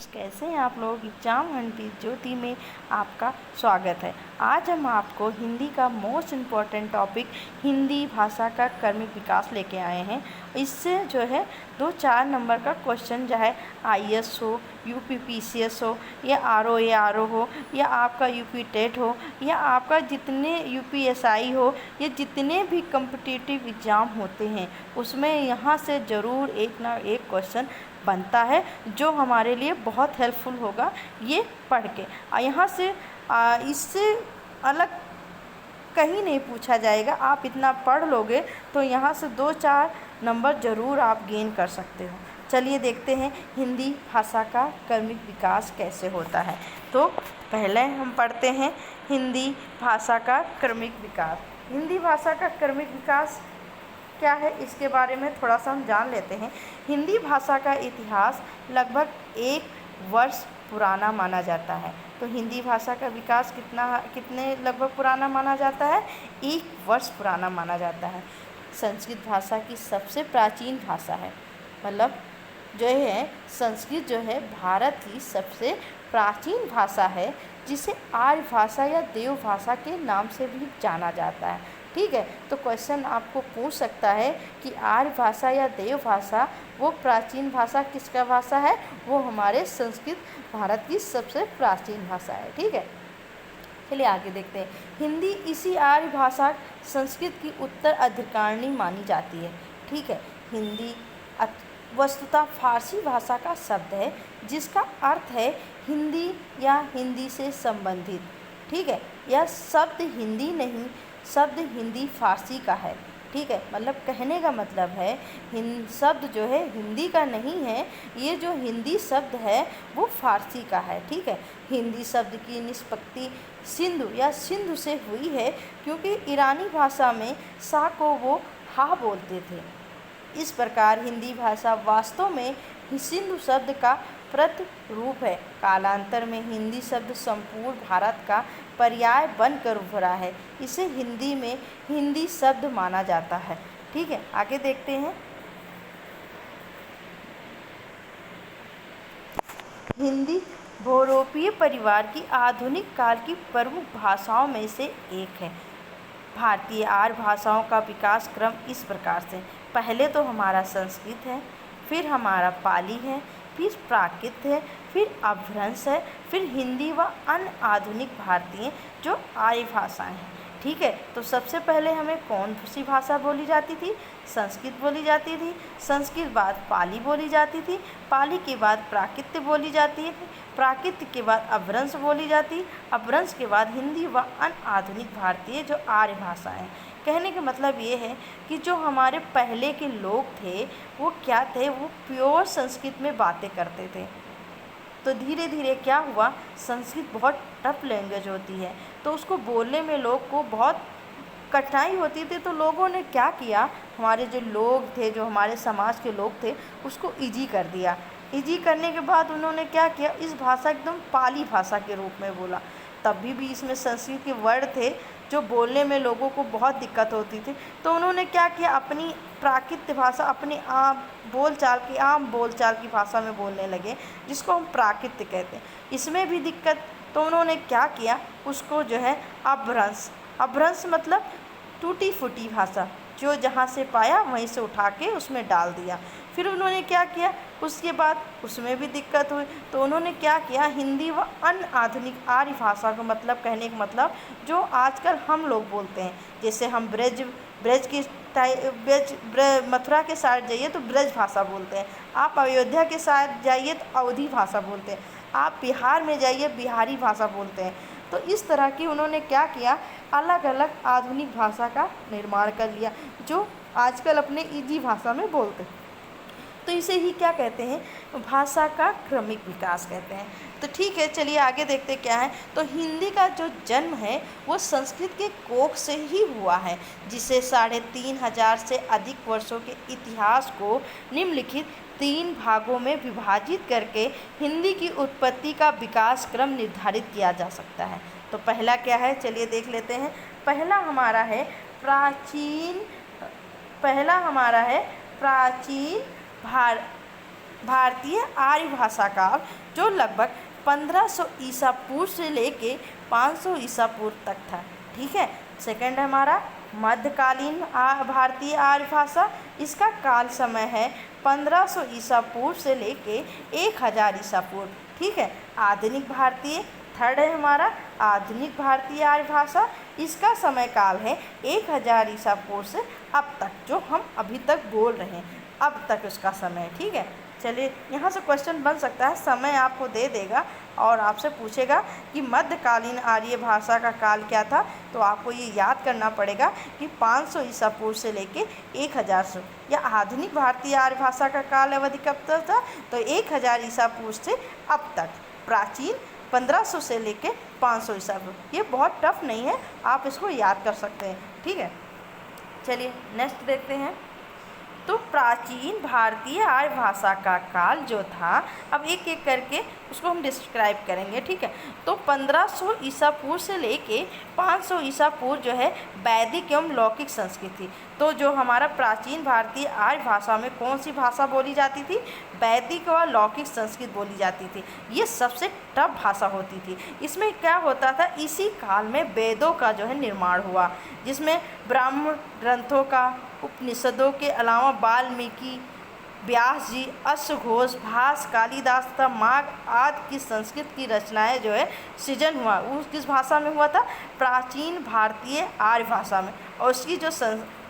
Students, कैसे हैं आप लोग। एग्जाम घंटी ज्योति में आपका स्वागत है। आज हम आपको हिंदी का मोस्ट इम्पॉर्टेंट टॉपिक हिंदी भाषा का क्रमिक विकास लेके आए हैं। इससे जो है 2-4 नंबर का क्वेश्चन चाहे IAS हो, UP PCS हो, या RO हो, या आपका UP टेट हो, या आपका जितने UPSI हो, ये जितने भी कम्पिटिटिव एग्ज़ाम होते हैं उसमें यहाँ से ज़रूर एक ना एक क्वेश्चन बनता है जो हमारे लिए बहुत हेल्पफुल होगा ये पढ़ के। यहाँ से इससे अलग कहीं नहीं पूछा जाएगा। आप इतना पढ़ लोगे तो यहाँ से 2-4 नंबर ज़रूर आप गेन कर सकते हो। चलिए देखते हैं हिंदी भाषा का क्रमिक विकास कैसे होता है। तो पहले हम पढ़ते हैं हिंदी भाषा का क्रमिक विकास। हिंदी भाषा का क्रमिक विकास क्या है इसके बारे में थोड़ा सा हम जान लेते हैं। हिंदी भाषा का इतिहास लगभग 1 वर्ष पुराना माना जाता है। तो हिंदी भाषा का विकास कितने लगभग पुराना माना जाता है? 1 वर्ष पुराना माना जाता है। संस्कृत भाषा की सबसे प्राचीन भाषा है, मतलब जो है संस्कृत जो है भारत की सबसे प्राचीन भाषा है, जिसे आर्य भाषा या देव भाषा के नाम से भी जाना जाता है। ठीक है, तो क्वेश्चन आपको पूछ सकता है कि आर्य भाषा या देव भाषा वो प्राचीन भाषा किसका भाषा है? वो हमारे संस्कृत भारत की सबसे प्राचीन भाषा है। ठीक है, चलिए आगे देखते हैं। हिंदी इसी आर्य भाषा संस्कृत की उत्तर अधिकारिणी मानी जाती है। ठीक है, हिंदी वस्तुतः फारसी भाषा का शब्द है जिसका अर्थ है हिंदी या हिंदी से संबंधित। ठीक है, यह शब्द हिंदी नहीं, शब्द हिंदी फारसी का है। ठीक है, मतलब कहने का मतलब है शब्द जो है हिंदी का नहीं है, ये जो हिंदी शब्द है वो फारसी का है। ठीक है, हिंदी शब्द की निष्पत्ति सिंधु या सिंधु से हुई है, क्योंकि ईरानी भाषा में सा को वो हा बोलते थे। इस प्रकार हिंदी भाषा वास्तव में सिंधु शब्द का प्रतिरूप है। कालांतर में हिंदी शब्द संपूर्ण भारत का पर्याय बनकर उभरा है। इसे हिंदी में हिंदी शब्द माना जाता है। ठीक है, आगे देखते हैं। हिंदी बहुरूपीय परिवार की आधुनिक काल की प्रमुख भाषाओं में से एक है। भारतीय आर्य भाषाओं का विकास क्रम इस प्रकार से: पहले तो हमारा संस्कृत है, फिर हमारा पाली है, फिर प्राकृत है, फिर अपभ्रंश है, फिर हिंदी व अन्य आधुनिक भारतीय जो आर्य भाषाएं हैं। ठीक है, तो सबसे पहले हमें कौन सी भाषा बोली जाती थी? संस्कृत बोली जाती थी। संस्कृत बाद पाली बोली जाती थी। पाली के बाद प्राकृत बोली जाती है। प्राकृत के बाद अपभ्रंश बोली जाती। अपभ्रंश के बाद हिंदी व अन्य आधुनिक भारतीय जो आर्य भाषाएं। कहने का मतलब ये है कि जो हमारे पहले के लोग थे वो क्या थे? वो प्योर संस्कृत में बातें करते थे। तो धीरे धीरे क्या हुआ, संस्कृत बहुत टफ लैंग्वेज होती है, तो उसको बोलने में लोग को बहुत कठिनाई होती थी। तो लोगों ने क्या किया, हमारे जो लोग थे, जो हमारे समाज के लोग थे, उसको ईजी कर दिया। ईजी करने के बाद उन्होंने क्या किया, इस भाषा एकदम पाली भाषा के रूप में बोला। तब भी इसमें संस्कृत के वर्ड थे जो बोलने में लोगों को बहुत दिक्कत होती थी। तो उन्होंने क्या किया, अपनी प्राकृत भाषा, अपनी आम बोलचाल की भाषा में बोलने लगे, जिसको हम प्राकृत कहते हैं। इसमें भी दिक्कत, तो उन्होंने क्या किया, उसको जो है अपभ्रंश मतलब टूटी फूटी भाषा, जो जहाँ से पाया वहीं से उठा के उसमें डाल दिया। फिर उन्होंने क्या किया, उसके बाद उसमें भी दिक्कत हुई, तो उन्होंने क्या किया, हिंदी व अन्य आधुनिक आर्य भाषा का मतलब, कहने का मतलब जो आजकल हम लोग बोलते हैं, जैसे हम मथुरा के साइड जाइए तो ब्रज भाषा बोलते हैं, आप अयोध्या के साइड जाइए तो अवधी भाषा बोलते हैं, आप बिहार में जाइए बिहारी भाषा बोलते हैं। तो इस तरह की उन्होंने क्या किया, अलग अलग आधुनिक भाषा का निर्माण कर लिया, जो आजकल अपने इजी भाषा में बोलते हैं। तो इसे ही क्या कहते हैं, भाषा का क्रमिक विकास कहते हैं। तो ठीक है, चलिए आगे देखते क्या है। तो हिंदी का जो जन्म है वो संस्कृत के कोख से ही हुआ है, जिसे 3500 से अधिक वर्षों के इतिहास को निम्नलिखित 3 भागों में विभाजित करके हिंदी की उत्पत्ति का विकास क्रम निर्धारित किया जा सकता है। तो पहला क्या है, चलिए देख लेते हैं। पहला हमारा है प्राचीन भारतीय आर्य भाषा काल जो लगभग 1500 ईसा पूर्व से लेके 500 ईसा पूर्व तक था। ठीक है। सेकंड है हमारा मध्यकालीन भारतीय आर्य भाषा। इसका काल समय है 1500 ईसा पूर्व से लेके 1000 ईसा पूर्व। ठीक है। आधुनिक भारतीय थर्ड है हमारा आधुनिक भारतीय आर्य भाषा। इसका समय काल है 1000 ईसा पूर्व से अब तक, जो हम अभी तक बोल रहे हैं अब तक उसका समय। ठीक है। चलिए, यहाँ से क्वेश्चन बन सकता है, समय आपको दे देगा और आपसे पूछेगा कि मध्यकालीन आर्य भाषा का काल क्या था। तो आपको ये याद करना पड़ेगा कि 500 ईसा पूर्व से लेके 1000 से, या आधुनिक भारतीय आर्य भाषा का काल अवधि कब तक था, तो 1000 ईसा पूर्व से अब तक। प्राचीन 1500 से लेके 500 ईसा पूर्व। ये बहुत टफ नहीं है, आप इसको याद कर सकते हैं। ठीक है। चलिए नेक्स्ट देखते हैं। तो प्राचीन भारतीय आर्य भाषा का काल जो था, अब एक एक करके उसको हम डिस्क्राइब करेंगे। ठीक है। तो 1500 ईसा पूर्व से लेके 500 ईसा पूर्व जो है वैदिक एवं लौकिक संस्कृत थी। तो जो हमारा प्राचीन भारतीय आर्य भाषा में कौन सी भाषा बोली जाती थी, वैदिक व लौकिक संस्कृत बोली जाती थी। ये सबसे टफ भाषा होती थी। इसमें क्या होता था, इसी काल में वेदों का जो है निर्माण हुआ, जिसमें ब्राह्मण ग्रंथों का, उपनिषदों के अलावा वाल्मीकि, व्यास जी, अश्वघोष, भास, कालिदास तथा माघ आदि की संस्कृत की रचनाएं जो है सृजन हुआ। वो किस भाषा में हुआ था, प्राचीन भारतीय आर्य भाषा में। और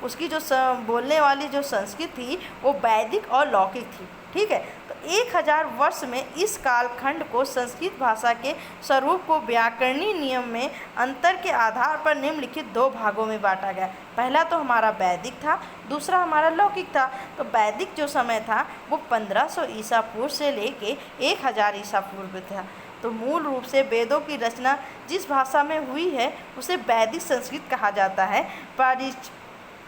उसकी जो बोलने वाली जो संस्कृत थी वो वैदिक और लौकिक थी। ठीक है। तो 1000 वर्ष में इस कालखंड को संस्कृत भाषा के स्वरूप को व्याकरणीय नियम में अंतर के आधार पर निम्नलिखित 2 भागों में बांटा गया। पहला तो हमारा वैदिक था, दूसरा हमारा लौकिक था। तो वैदिक जो समय था वो 1500 ईसा पूर्व से लेके 1000 ईसा पूर्व था। तो मूल रूप से वेदों की रचना जिस भाषा में हुई है उसे वैदिक संस्कृत कहा जाता है।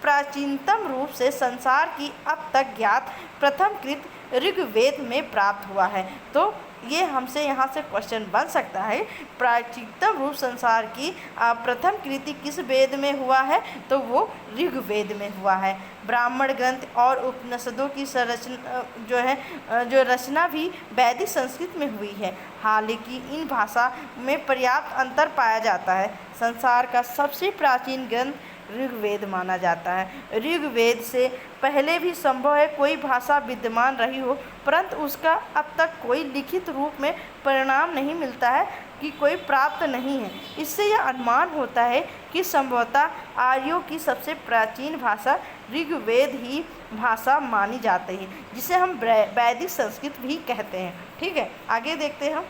प्राचीनतम रूप से संसार की अब तक ज्ञात प्रथम कृत ऋग्वेद में प्राप्त हुआ है। तो ये हमसे यहाँ से क्वेश्चन बन सकता है, प्राचीनतम रूप संसार की प्रथम कृति किस वेद में हुआ है, तो वो ऋग्वेद में हुआ है। ब्राह्मण ग्रंथ और उपनिषदों की संरचना जो रचना भी वैदिक संस्कृत में हुई है। हालांकि इन भाषा में पर्याप्त अंतर पाया जाता है। संसार का सबसे प्राचीन ग्रंथ ऋग्वेद माना जाता है। ऋग्वेद से पहले भी संभव है कोई भाषा विद्यमान रही हो, परंतु उसका अब तक कोई लिखित रूप में परिणाम नहीं मिलता है कि कोई प्राप्त नहीं है। इससे यह अनुमान होता है कि संभवतः आर्यों की सबसे प्राचीन भाषा ऋग्वेद ही भाषा मानी जाती है, जिसे हम वैदिक संस्कृत भी कहते हैं। ठीक है। आगे देखते हैं हम।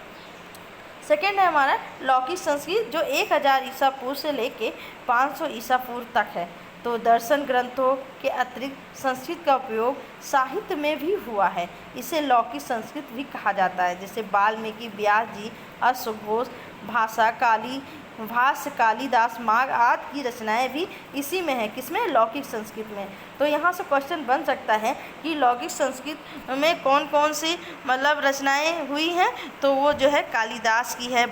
सेकेंड है हमारा लौकिक संस्कृत, जो 1000 ईसा पूर्व से लेके 500 ईसा पूर्व तक है। तो दर्शन ग्रंथों के अतिरिक्त संस्कृत का उपयोग साहित्य में भी हुआ है। इसे लौकिक संस्कृत भी कहा जाता है। जैसे वाल्मीकि, व्यास जी, अश्वघोष, भास, कालिदास, माघ आदि की रचनाएं भी इसी में है। किसमें, लौकिक संस्कृत में। तो यहाँ से क्वेश्चन बन सकता है कि लौकिक संस्कृत में कौन कौन सी मतलब रचनाएं हुई हैं, तो वो जो है कालिदास की है,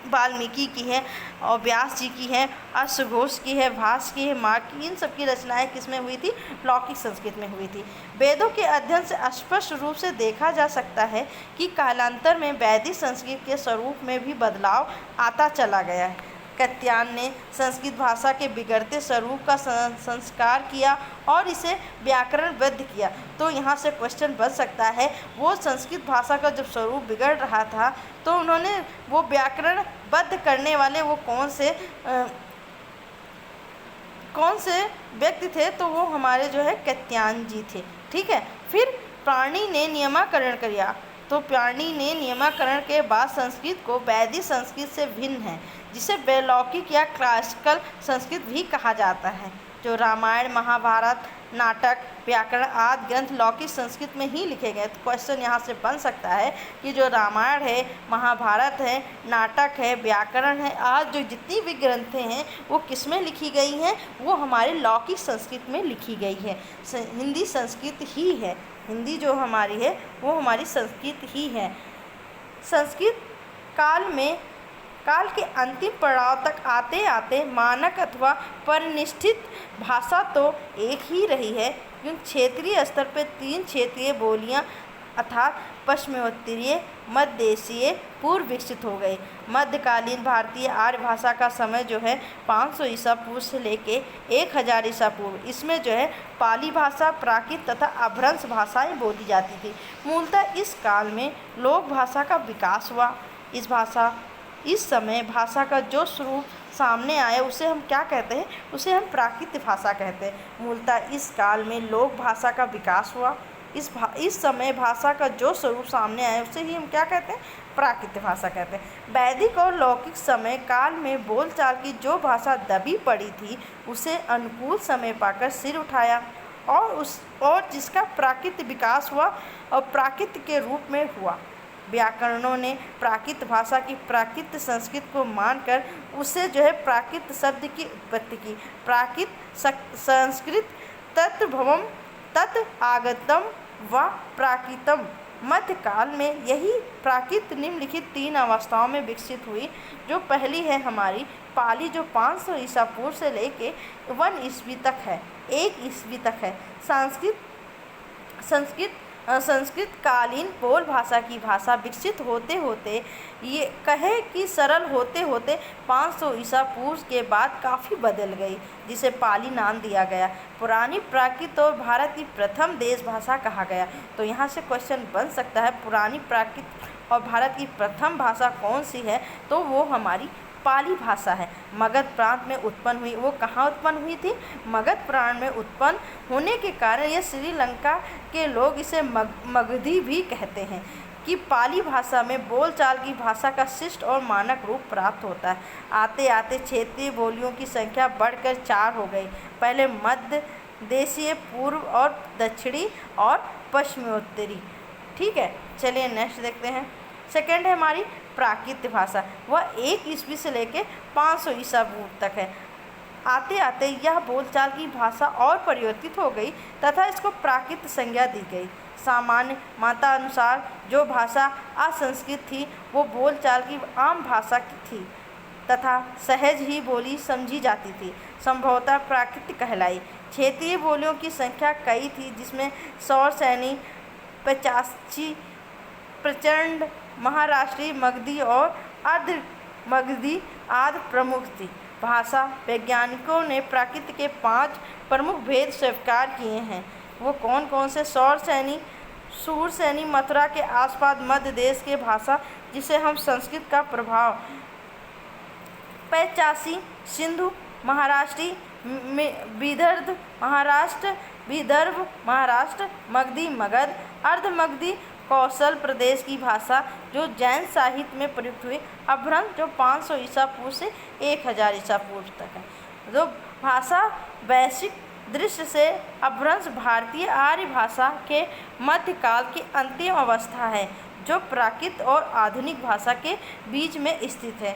वाल्मीकि की है, और व्यास जी की है, अश्वघोष की है, भास की है, माघ की। इन सब की रचनाएं किसमें हुई थी, लौकिक संस्कृत में हुई थी। वेदों के अध्ययन से स्पष्ट रूप से देखा जा सकता है कि कालांतर में वैदिक संस्कृत के स्वरूप में भी बदलाव आता चला गया है। कत्यायन ने संस्कृत भाषा के बिगड़ते स्वरूप का संस्कार किया और इसे व्याकरणबद्ध किया। तो यहाँ से क्वेश्चन बन सकता है, वो संस्कृत भाषा का जब स्वरूप बिगड़ रहा था तो उन्होंने वो व्याकरणबद्ध करने वाले वो कौन से व्यक्ति थे, तो वो हमारे जो है कत्यायन जी थे। ठीक है। फिर पाणिनि ने नियमाकरण किया। तो पाणिनि ने नियमाकरण के बाद संस्कृत को वैदिक संस्कृत से भिन्न है, जिसे वैलौकिक या क्लासिकल संस्कृत भी कहा जाता है। जो रामायण, महाभारत, नाटक, व्याकरण आदि ग्रंथ लौकिक संस्कृत में ही लिखे गए। तो क्वेश्चन यहाँ से बन सकता है कि जो रामायण है, महाभारत है, नाटक है, व्याकरण है, आज जो जितनी भी ग्रंथें हैं वो किस में लिखी गई हैं, वो हमारे लौकिक संस्कृत में लिखी गई है। हिंदी संस्कृत ही है। हिंदी जो हमारी है वो हमारी संस्कृत ही है। संस्कृत काल के अंतिम पड़ाव तक आते आते मानक अथवा परिनिष्ठित भाषा तो एक ही रही है, क्योंकि क्षेत्रीय स्तर पर 3 क्षेत्रीय बोलियां अर्थात पश्चिमोत्तरीय मध्य एशियाई पूर्व विकसित हो गई। मध्यकालीन भारतीय आर्य भाषा का समय जो है 500 ईसा पूर्व से लेके 1000 ईसा पूर्व, इसमें जो है पाली भाषा, प्राकृत तथा अपभ्रंश भाषाएं बोली जाती थी। मूलतः इस काल में लोक भाषा का विकास हुआ। इस समय भाषा का जो स्वरूप सामने आया उसे हम क्या कहते हैं, उसे हम प्राकृत भाषा कहते हैं। मूलतः इस काल में लोक भाषा का विकास हुआ। इस समय भाषा का जो स्वरूप सामने आया उसे ही हम क्या कहते हैं, प्राकृत भाषा कहते हैं। वैदिक और लौकिक समय काल में बोलचाल की जो भाषा दबी पड़ी थी उसे अनुकूल समय पाकर सिर उठाया और जिसका प्राकृत विकास हुआ और प्राकृत के रूप में हुआ। व्याकरणों ने प्राकृत भाषा की प्राकृत संस्कृत को मानकर उसे जो है प्राकृत शब्द की उत्पत्ति की। प्राकृत संस्कृत तत्भवम तत् आगतम व प्राकृतम। मध्यकाल में यही प्राकृत निम्नलिखित 3 अवस्थाओं में विकसित हुई। जो पहली है हमारी पाली, जो 500 ईसा पूर्व से लेके 1 ईस्वी तक है, 1 ईस्वी तक है। संस्कृत कालीन बोल भाषा की भाषा विकसित होते होते ये कहे कि सरल होते होते 500 ईसा पूर्व के बाद काफ़ी बदल गई, जिसे पाली नाम दिया गया। पुरानी प्राकृत और भारत की प्रथम देश भाषा कहा गया। तो यहाँ से क्वेश्चन बन सकता है पुरानी प्राकृत और भारत की प्रथम भाषा कौन सी है, तो वो हमारी पाली भाषा है। मगध प्रांत में उत्पन्न हुई। वो कहाँ उत्पन्न हुई थी? मगध प्रांत में उत्पन्न होने के कारण ये श्रीलंका के लोग इसे मगधी भी कहते हैं कि पाली भाषा में बोलचाल की भाषा का शिष्ट और मानक रूप प्राप्त होता है। आते आते क्षेत्रीय बोलियों की संख्या बढ़कर 4 हो गई। पहले मध्य देशीय, पूर्व और दक्षिणी और पश्चिमोत्तरी। ठीक है, चलिए नेक्स्ट देखते हैं। सेकेंड है हमारी प्राकृत भाषा। वह 1 ईस्वी से लेके 500 ईसा पूर्व तक है। आते आते यह बोलचाल की भाषा और परिवर्तित हो गई तथा इसको प्राकृत संज्ञा दी गई। सामान्य मात्रा अनुसार जो भाषा असंस्कृत थी वो बोलचाल की आम भाषा की थी तथा सहज ही बोली समझी जाती थी, संभवतः प्राकृत कहलाई। क्षेत्रीय बोलियों की संख्या कई थी, जिसमें सौरसैनी, पचासी, प्रचंड, महाराष्ट्री, मगधी और अर्ध मगधी आदि प्रमुख थी। भाषा वैज्ञानिकों ने प्राकृत के 5 प्रमुख भेद स्वीकार किए हैं। वो कौन कौन से? सौरसैनी, सूरसैनी, मथुरा के आसपास मध्य देश के भाषा जिसे हम संस्कृत का प्रभाव, पैचासी, सिंधु, महाराष्ट्री, विदर्भ महाराष्ट्र, मगधी, मगध, अर्ध मगधी, कौशल प्रदेश की भाषा जो जैन साहित्य में प्रयुक्त हुई। अपभ्रंश जो 500 ईसा पूर्व से 1000 ईसा पूर्व तक है। जो भाषा वैश्विक दृश्य से अपभ्रंश भारतीय आर्य भाषा के मध्यकाल की अंतिम अवस्था है, जो प्राकृत और आधुनिक भाषा के बीच में स्थित है।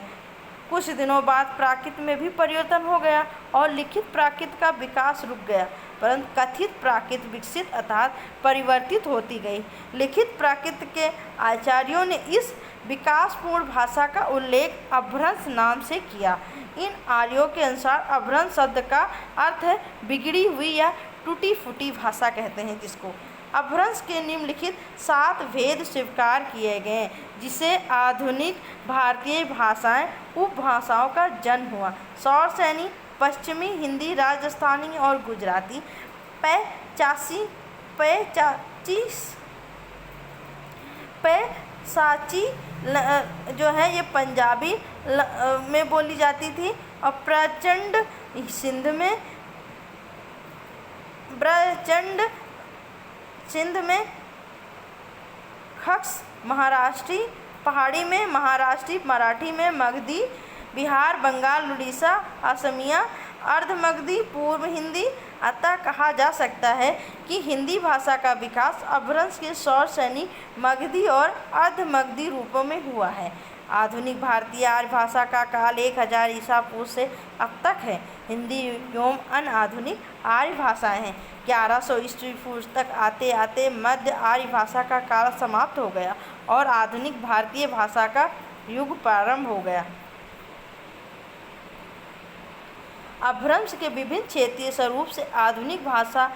कुछ दिनों बाद प्राकृत में भी परिवर्तन हो गया और लिखित प्राकृत का विकास रुक गया, परंतु कथित प्राकृत विकसित अर्थात परिवर्तित होती गई। लिखित प्राकृत के आचार्यों ने इस विकासपूर्ण भाषा का उल्लेख अपभ्रंश नाम से किया। इन आर्यों के अनुसार अपभ्रंश शब्द का अर्थ है बिगड़ी हुई या टूटी फूटी भाषा कहते हैं जिसको। अपभ्रंश के निम्नलिखित 7 भेद स्वीकार किए गए, जिसे आधुनिक भारतीय भाषाएं उपभाषाओं का जन्म हुआ। सौरसैनी, पश्चिमी हिंदी, राजस्थानी और गुजराती। पैसाची जो है ये पंजाबी में बोली जाती थी और प्रचंड सिंध में, खक्स महाराष्ट्री, पहाड़ी में महाराष्ट्री, मराठी में मगधी, बिहार, बंगाल, उड़ीसा, असमिया, अर्ध मगधी, पूर्व हिंदी। अतः कहा जा सकता है कि हिंदी भाषा का विकास अपभ्रंश के सौरसैनी, मगधी और अर्ध मगधी रूपों में हुआ है। आधुनिक भारतीय आर्य भाषा का काल 1000 ईसा पूर्व से अब तक है। हिंदी एवं अन्य आधुनिक आर्य भाषाएं हैं। 1100 ईस्वी पूर्व तक आते आते मध्य आर्य भाषा का काल समाप्त हो गया और आधुनिक भारतीय भाषा का युग प्रारंभ हो गया। अपभ्रंश के विभिन्न क्षेत्रीय स्वरूप से आधुनिक भाषा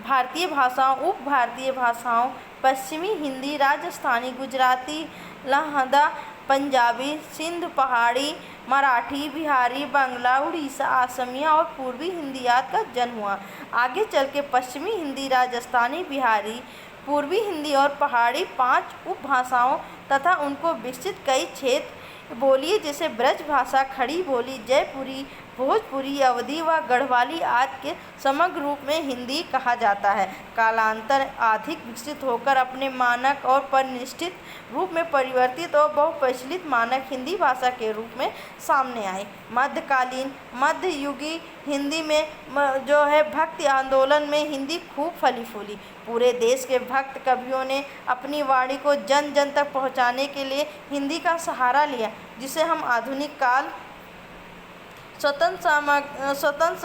भारतीय भाषाओं, उप भारतीय भाषाओं, पश्चिमी हिंदी, राजस्थानी, गुजराती, लहदा, पंजाबी, सिंध पहाड़ी, मराठी, बिहारी, बांग्ला, उड़ीसा, असमिया और पूर्वी हिंदी आदि का जन्म हुआ। आगे चल के पश्चिमी हिंदी, राजस्थानी, बिहारी, पूर्वी हिंदी और पहाड़ी 5 उपभाषाओं तथा उनको विकसित कई क्षेत्र बोलियाँ जैसे ब्रज भाषा, खड़ी बोली, जयपुरी, भोजपुरी, अवधी व गढ़वाली आदि के समग्र रूप में हिंदी कहा जाता है। कालांतर अधिक विकसित होकर अपने मानक और परिनिष्ठित रूप में परिवर्तित और बहुप्रचलित मानक हिंदी भाषा के रूप में सामने आए। मध्यकालीन मध्ययुगीन हिंदी में जो है भक्ति आंदोलन में हिंदी खूब फली फूली। पूरे देश के भक्त कवियों ने अपनी वाणी को जन जन तक पहुँचाने के लिए हिंदी का सहारा लिया, जिसे हम आधुनिक काल स्वतंत्र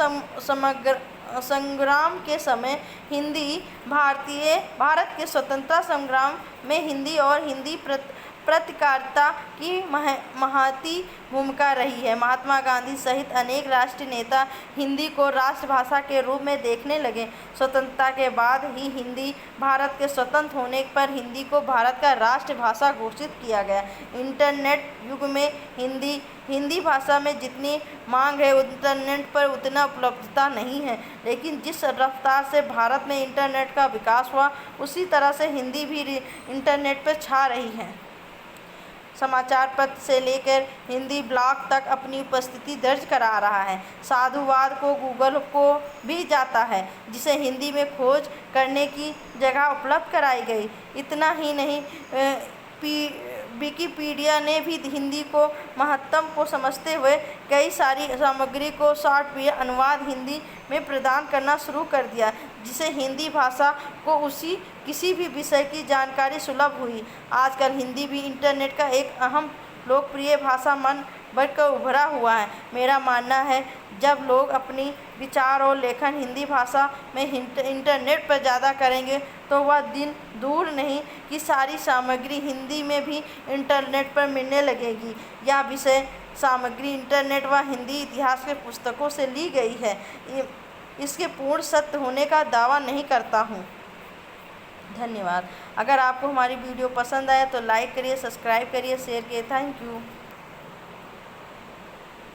संग्राम के समय हिंदी भारत के स्वतंत्रता संग्राम में हिंदी और हिंदी पत्रकारिता की महती भूमिका रही है। महात्मा गांधी सहित अनेक राष्ट्रीय नेता हिंदी को राष्ट्रभाषा के रूप में देखने लगे। स्वतंत्रता के बाद ही हिंदी भारत के स्वतंत्र होने पर हिंदी को भारत का राष्ट्रभाषा घोषित किया गया। इंटरनेट युग में हिंदी भाषा में जितनी मांग है इंटरनेट पर उतना उपलब्धता नहीं है, लेकिन जिस रफ्तार से भारत में इंटरनेट का विकास हुआ उसी तरह से हिंदी भी इंटरनेट पर छा रही है। समाचार पत्र से लेकर हिंदी ब्लॉग तक अपनी उपस्थिति दर्ज करा रहा है। साधुवाद को गूगल को भी जाता है, जिसे हिंदी में खोज करने की जगह उपलब्ध कराई गई। इतना ही नहीं, विकिपीडिया ने भी हिंदी को महत्व को समझते हुए कई सारी सामग्री को सॉफ्टवेयर अनुवाद हिंदी में प्रदान करना शुरू कर दिया, जिससे हिंदी भाषा को किसी भी विषय की जानकारी सुलभ हुई। आजकल हिंदी भी इंटरनेट का एक अहम लोकप्रिय भाषा मन बनकर उभरा हुआ है। मेरा मानना है जब लोग अपनी विचार और लेखन हिंदी भाषा में इंटरनेट पर ज़्यादा करेंगे तो वह दिन दूर नहीं कि सारी सामग्री हिंदी में भी इंटरनेट पर मिलने लगेगी। यह विषय सामग्री इंटरनेट व हिंदी इतिहास के पुस्तकों से ली गई है। इसके पूर्ण सत्य होने का दावा नहीं करता हूँ। धन्यवाद। अगर आपको हमारी वीडियो पसंद आए तो लाइक करिए, सब्सक्राइब करिए, शेयर करिए। Thank you.